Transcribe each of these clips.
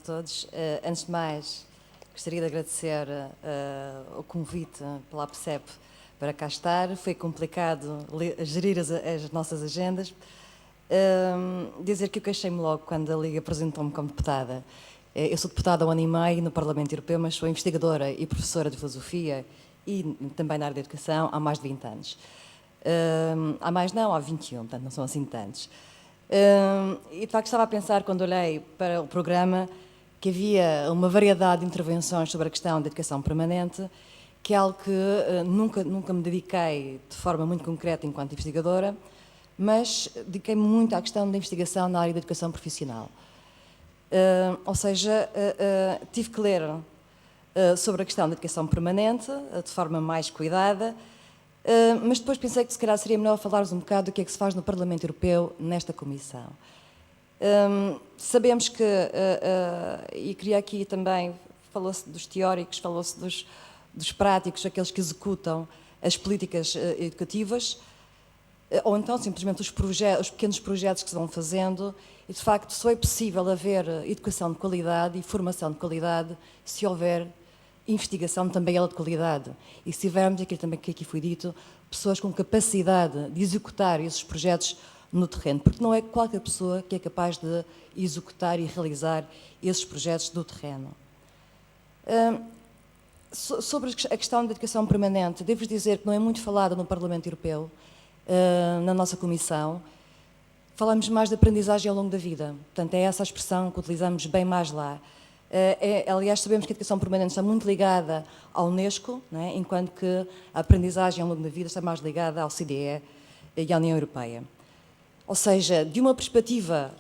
todos. Antes de mais, gostaria de agradecer o convite pela APCEP para cá estar. Foi complicado gerir as nossas agendas. Dizer que eu queixei-me logo quando a Liga apresentou-me como deputada. Eu sou deputada há um ano e meio no Parlamento Europeu, mas sou investigadora e professora de filosofia e também na área da educação há mais de 20 anos. Há mais não, há 21, portanto não são assim tantos. E de facto estava a pensar, quando olhei para o programa, que havia uma variedade de intervenções sobre a questão da educação permanente, que é algo que nunca me dediquei de forma muito concreta enquanto investigadora, mas dediquei-me muito à questão da investigação na área da educação profissional. Ou seja, tive que ler sobre a questão da educação permanente, de forma mais cuidada, mas depois pensei que se calhar seria melhor falar-vos um bocado do que é que se faz no Parlamento Europeu nesta comissão. Sabemos que, e queria aqui também, falou-se dos teóricos, falou-se dos práticos, aqueles que executam as políticas educativas, ou então simplesmente os pequenos projetos que se vão fazendo, e de facto só é possível haver educação de qualidade e formação de qualidade se houver investigação também ela de qualidade. E se tivermos, aquilo também que aqui foi dito, pessoas com capacidade de executar esses projetos no terreno, porque não é qualquer pessoa que é capaz de executar e realizar esses projetos do terreno. Sobre a questão da educação permanente, devo-vos dizer que não é muito falada no Parlamento Europeu, na nossa comissão. Falamos mais de aprendizagem ao longo da vida, portanto é essa a expressão que utilizamos bem mais lá. Aliás, sabemos que a educação permanente está muito ligada à Unesco, né, enquanto que a aprendizagem ao longo da vida está mais ligada à OCDE e à União Europeia. Ou seja, de uma perspectiva,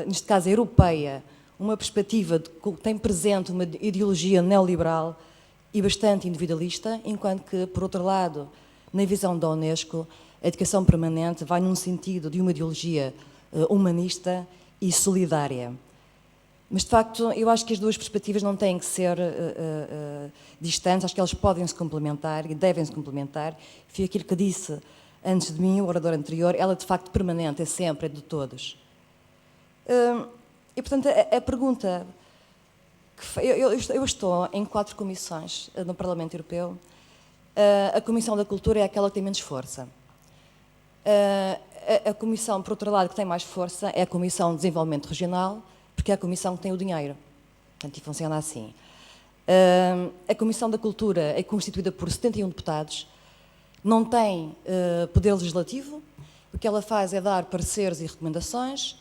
neste caso europeia, uma perspectiva que tem presente uma ideologia neoliberal e bastante individualista, enquanto que, por outro lado, na visão da Unesco, a educação permanente vai num sentido de uma ideologia humanista e solidária. Mas, de facto, eu acho que as duas perspectivas não têm que ser distantes, acho que elas podem se complementar e devem se complementar. Foi aquilo que disse antes de mim, o orador anterior, ela de facto permanente, é sempre, é de todos. E, portanto, a pergunta... Eu estou em 4 comissões no Parlamento Europeu. A Comissão da Cultura é aquela que tem menos força. A comissão, por outro lado, que tem mais força é a Comissão de Desenvolvimento Regional, porque é a comissão que tem o dinheiro. Portanto, e funciona assim. A Comissão da Cultura é constituída por 71 deputados, não tem poder legislativo, o que ela faz é dar pareceres e recomendações,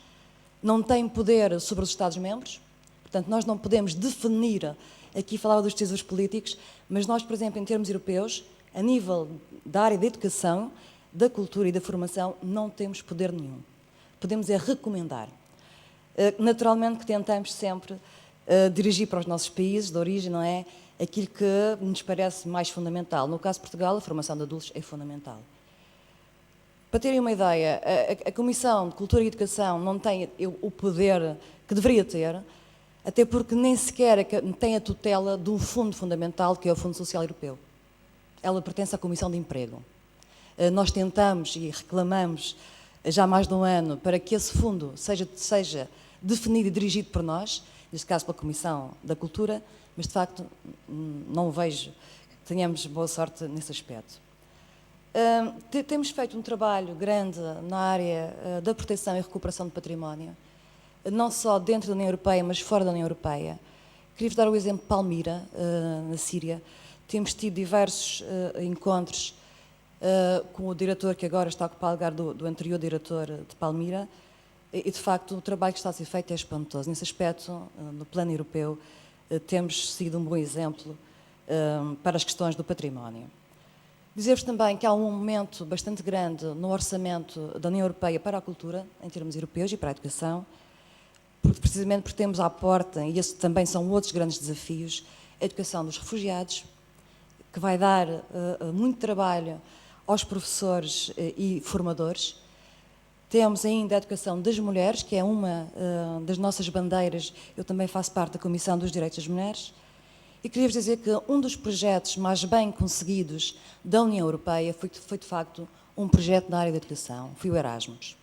não tem poder sobre os Estados-membros, portanto, nós não podemos definir, aqui falava dos decisores políticos, mas nós, por exemplo, em termos europeus, a nível da área da educação, da cultura e da formação, não temos poder nenhum. Podemos é recomendar. Naturalmente que tentamos sempre dirigir para os nossos países de origem, não é? Aquilo que nos parece mais fundamental. No caso de Portugal, a formação de adultos é fundamental. Para terem uma ideia, a Comissão de Cultura e Educação não tem o poder que deveria ter, até porque nem sequer tem a tutela de um fundo fundamental, que é o Fundo Social Europeu. Ela pertence à Comissão de Emprego. Nós tentamos e reclamamos já há mais de um ano para que esse fundo seja definido e dirigido por nós, neste caso pela Comissão da Cultura, mas de facto não vejo que tenhamos boa sorte nesse aspecto. Temos feito um trabalho grande na área da proteção e recuperação do património, não só dentro da União Europeia, mas fora da União Europeia. Queria-vos dar o exemplo de Palmira, na Síria. Temos tido diversos encontros com o diretor que agora está a ocupar o lugar do anterior diretor de Palmira, e de facto o trabalho que está a ser feito é espantoso. Nesse aspecto, no plano europeu, temos sido um bom exemplo para as questões do património. Dizer-vos também que há um aumento bastante grande no orçamento da União Europeia para a cultura, em termos europeus, e para a educação, precisamente porque temos à porta, e esses também são outros grandes desafios, a educação dos refugiados, que vai dar muito trabalho aos professores e formadores. Temos ainda a educação das mulheres, que é uma das nossas bandeiras. Eu também faço parte da Comissão dos Direitos das Mulheres. E queria-vos dizer que um dos projetos mais bem conseguidos da União Europeia foi de facto um projeto na área da educação, foi o Erasmus.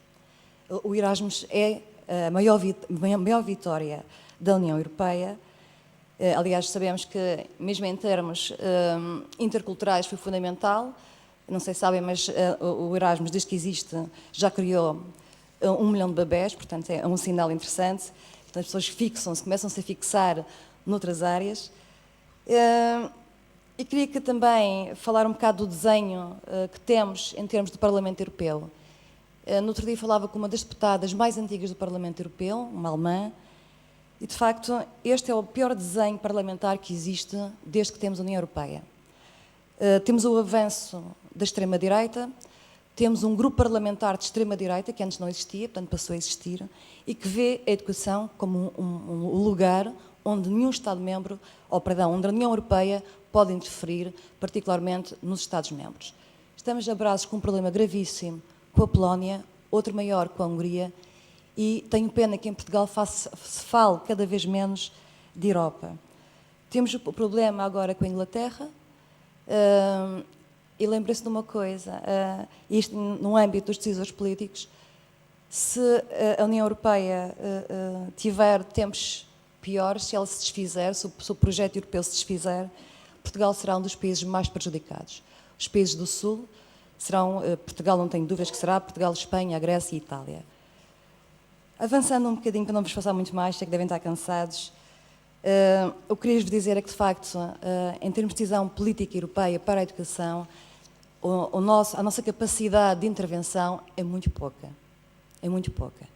O Erasmus é a maior vitória da União Europeia. Aliás, sabemos que, mesmo em termos interculturais, foi fundamental. Não sei se sabem, mas o Erasmus, desde que existe, já criou 1 milhão de bebés, portanto é um sinal interessante. Portanto, as pessoas fixam-se, começam-se a fixar noutras áreas. E queria que também falar um bocado do desenho que temos em termos de Parlamento Europeu. No outro dia falava com uma das deputadas mais antigas do Parlamento Europeu, uma alemã, e de facto este é o pior desenho parlamentar que existe desde que temos a União Europeia. Temos o avanço da extrema-direita, temos um grupo parlamentar de extrema-direita, que antes não existia, portanto passou a existir, e que vê a educação como um lugar onde nenhum Estado-membro, onde a União Europeia pode interferir, particularmente nos Estados-membros. Estamos a braços com um problema gravíssimo com a Polónia, outro maior com a Hungria, e tenho pena que em Portugal se fale cada vez menos de Europa. Temos o problema agora com a Inglaterra, e lembrem-se de uma coisa, isto no âmbito dos decisores políticos, se a União Europeia tiver tempos piores, se ela se desfizer, se o projeto europeu se desfizer, Portugal será um dos países mais prejudicados. Os países do Sul serão, Portugal não tenho dúvidas que será, Portugal, Espanha, a Grécia e a Itália. Avançando um bocadinho, para não vos passar muito mais, sei que devem estar cansados, o que queria-vos dizer é que, de facto, em termos de decisão política europeia para a educação, a nossa capacidade de intervenção é muito pouca. É muito pouca.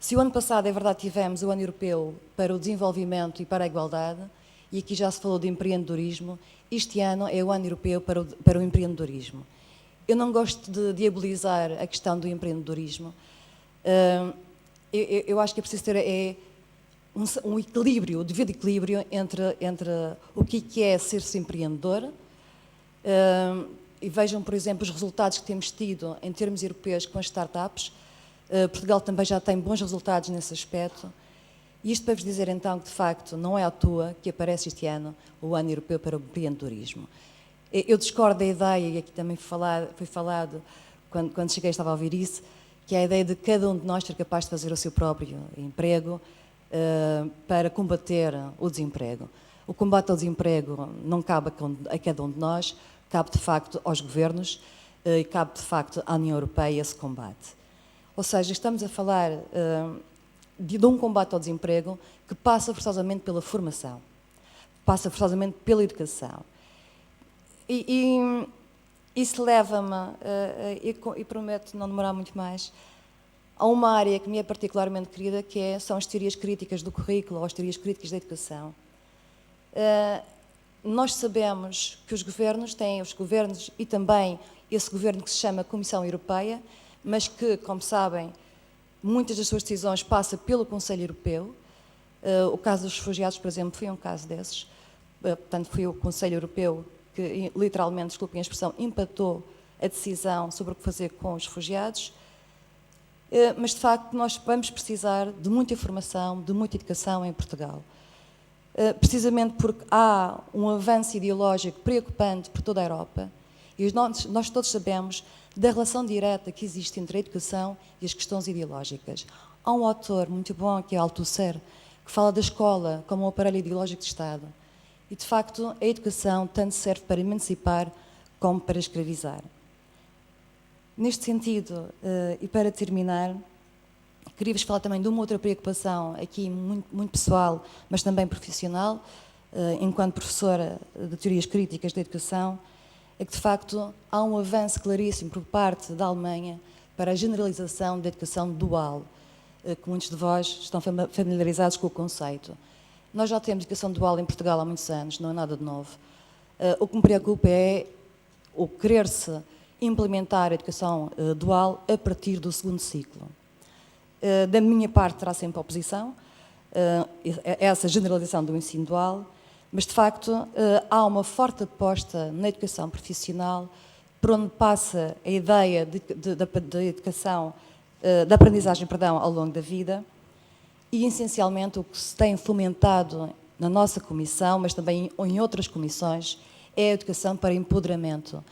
Se o ano passado, é verdade, tivemos o Ano Europeu para o Desenvolvimento e para a Igualdade, e aqui já se falou de empreendedorismo, este ano é o Ano Europeu para o empreendedorismo. Eu não gosto de diabolizar a questão do empreendedorismo. Eu acho que é preciso ter um equilíbrio, o devido equilíbrio entre o que é ser-se empreendedor. E vejam, por exemplo, os resultados que temos tido em termos europeus com as startups. Portugal também já tem bons resultados nesse aspecto. E isto para vos dizer então que, de facto, não é à toa que aparece este ano o Ano Europeu para o Empreendedorismo. Eu discordo da ideia, e aqui também foi falado, quando cheguei estava a ouvir isso, que é a ideia de cada um de nós ser capaz de fazer o seu próprio emprego para combater o desemprego. O combate ao desemprego não cabe a cada um de nós, cabe de facto aos governos e cabe de facto à União Europeia esse combate. Ou seja, estamos a falar de um combate ao desemprego que passa forçosamente pela formação, passa forçosamente pela educação. E isso leva-me, e prometo não demorar muito mais, a uma área que me é particularmente querida, que são as teorias críticas do currículo, ou as teorias críticas da educação. Nós sabemos que os governos e também esse governo que se chama Comissão Europeia, mas que, como sabem, muitas das suas decisões passam pelo Conselho Europeu. O caso dos refugiados, por exemplo, foi um caso desses. Portanto, foi o Conselho Europeu que, literalmente, desculpem a expressão, empatou a decisão sobre o que fazer com os refugiados. Mas, de facto, nós vamos precisar de muita formação, de muita educação em Portugal. Precisamente porque há um avanço ideológico preocupante por toda a Europa e nós todos sabemos da relação direta que existe entre a educação e as questões ideológicas. Há um autor muito bom, que é Althusser, que fala da escola como um aparelho ideológico de Estado. E, de facto, a educação tanto serve para emancipar como para escravizar. Neste sentido, e para terminar, queria-vos falar também de uma outra preocupação, aqui muito, muito pessoal, mas também profissional, enquanto professora de teorias críticas da educação, é que, de facto, há um avanço claríssimo por parte da Alemanha para a generalização da educação dual, que muitos de vós estão familiarizados com o conceito. Nós já temos educação dual em Portugal há muitos anos, não é nada de novo. O que me preocupa é o querer-se implementar a educação dual a partir do segundo ciclo. Da minha parte terá sempre oposição, essa generalização do ensino dual, mas de facto há uma forte aposta na educação profissional, por onde passa a ideia da educação, da aprendizagem, ao longo da vida, e essencialmente o que se tem fomentado na nossa comissão, mas também em outras comissões, é a educação para empoderamento,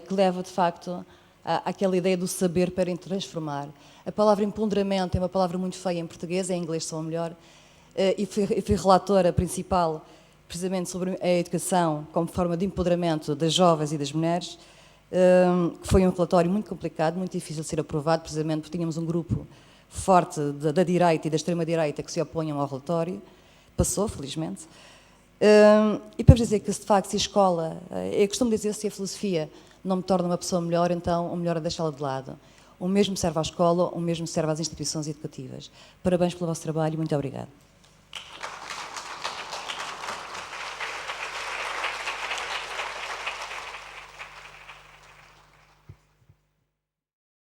que leva de facto àquela ideia do saber para transformar. A palavra empoderamento é uma palavra muito feia em português, em inglês sou melhor, e fui relatora principal precisamente sobre a educação como forma de empoderamento das jovens e das mulheres, que foi um relatório muito complicado, muito difícil de ser aprovado, precisamente porque tínhamos um grupo forte da direita e da extrema-direita que se opunham ao relatório. Passou, felizmente. E para vos dizer que, de facto, se a escola... Eu costumo dizer, se a filosofia não me torna uma pessoa melhor, então o melhor é deixá-la de lado. O mesmo serve à escola, o mesmo serve às instituições educativas. Parabéns pelo vosso trabalho e muito obrigada.